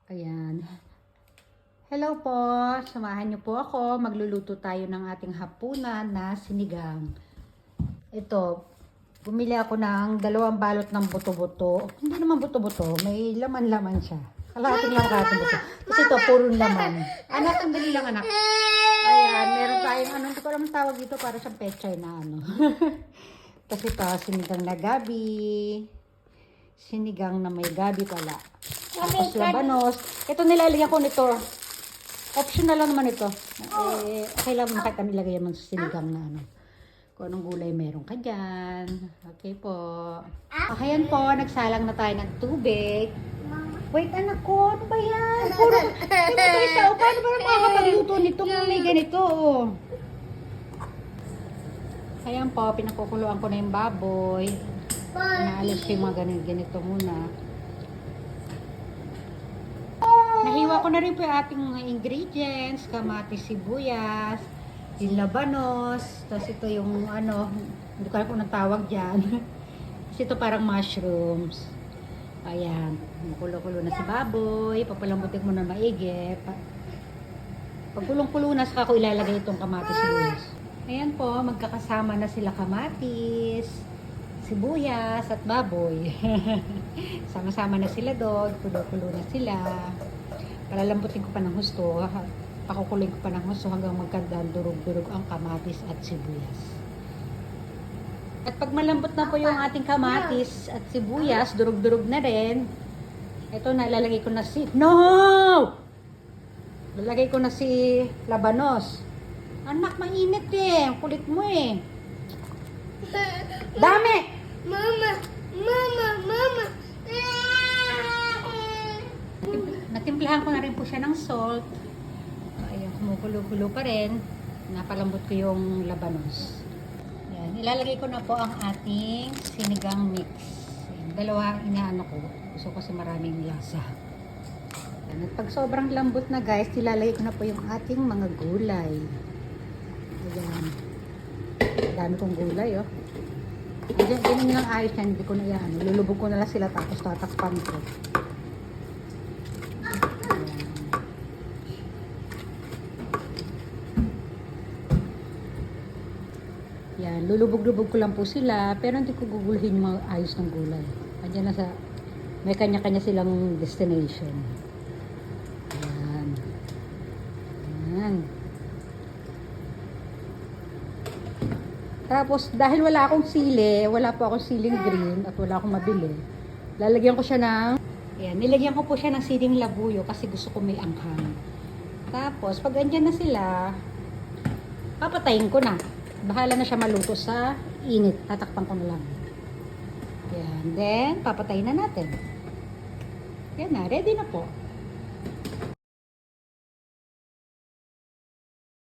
Ayan. Hello po, samahan niyo po ako. Magluluto tayo ng ating hapunan na sinigang. Ito, bumili ako ng 2 balot ng buto-buto. Hindi naman buto-buto, may laman-laman siya. Kalahating lang kalahating buto. Kasi ito, puro laman. Anak, sandali lang anak. Ayan, meron tayong hindi ko naman tawag dito para sa pechay na Kasi ito, sinigang na gabi. Sinigang na may gabi pala. Tapos labanos. Ito nilalagyan ko nito. Optional lang naman ito. Okay lang makita nilagay mo sa sinigang na kung anong gulay meron ka dyan. Okay po. Ayan po, nagsalang na tayo ng tubig. Wait anak ko, ano ba yan? Puro, paano ba makakapagluto nito kung may ganito? Ayan po, pinakukuluan ko na yung baboy. Inaalis ko yung mga ganito muna. Nahiwa ko na rin po yung ating mga ingredients, kamatis, sibuyas, yung labanos, tapos ito yung hindi ko alam kung anong tawag dyan. Kasi ito parang mushrooms. Ayan, makulo-kulo na si baboy, papalambutin mo na maigi. Pag kulong-kulo na, saka ko ilalagay itong kamatis, sibuyas. Ayan po, magkakasama na sila kamatis, sibuyas at baboy. Sama-sama na sila doon, kulo-kulo na sila. Palalambutin ko pa ng husto, pakukulin ko pa ng husto hanggang magkandaan durog-durog ang kamatis at sibuyas. At pag malambot na po yung ating kamatis at sibuyas, durog-durog na rin. Ito na, ilalagay ko na Lalagay ko na si labanos. Anak, mainit eh. Ang kulit mo eh. Dami! Mama! Natimplahan ko na rin po siya ng salt. Ayan, kumukulo-kulo pa rin. Napalambot ko yung labanos. Ayan, ilalagay ko na po ang ating sinigang mix. Ayan, 2 inaano ko. Gusto ko kasi maraming lasa. Ayan, at pag sobrang lambot na guys, ilalagay ko na po yung ating mga gulay. Ayan. Dami kong gulay oh. Ganyan lang ayos yan, hindi ko na yan. Lulubog ko na lang sila tapos tatakpan ko. Yan, lulubog-lubog ko lang po sila, pero hindi ko guguluhin yung mga ayos ng gulay. Andiyan na sa, may kanya-kanya silang destination. Yan. Yan. Tapos, dahil wala akong sili, wala po akong siling green, at wala akong mabili, lalagyan ko siya ng, ayan, nilagyan ko po siya ng siling labuyo kasi gusto ko may anghang. Tapos, pag andyan na sila, papatayin ko na. Bahala na siya maluto sa init. Tatakpan ko na lang. Ayan. Then, papatayin na natin. Yan na. Ready na po.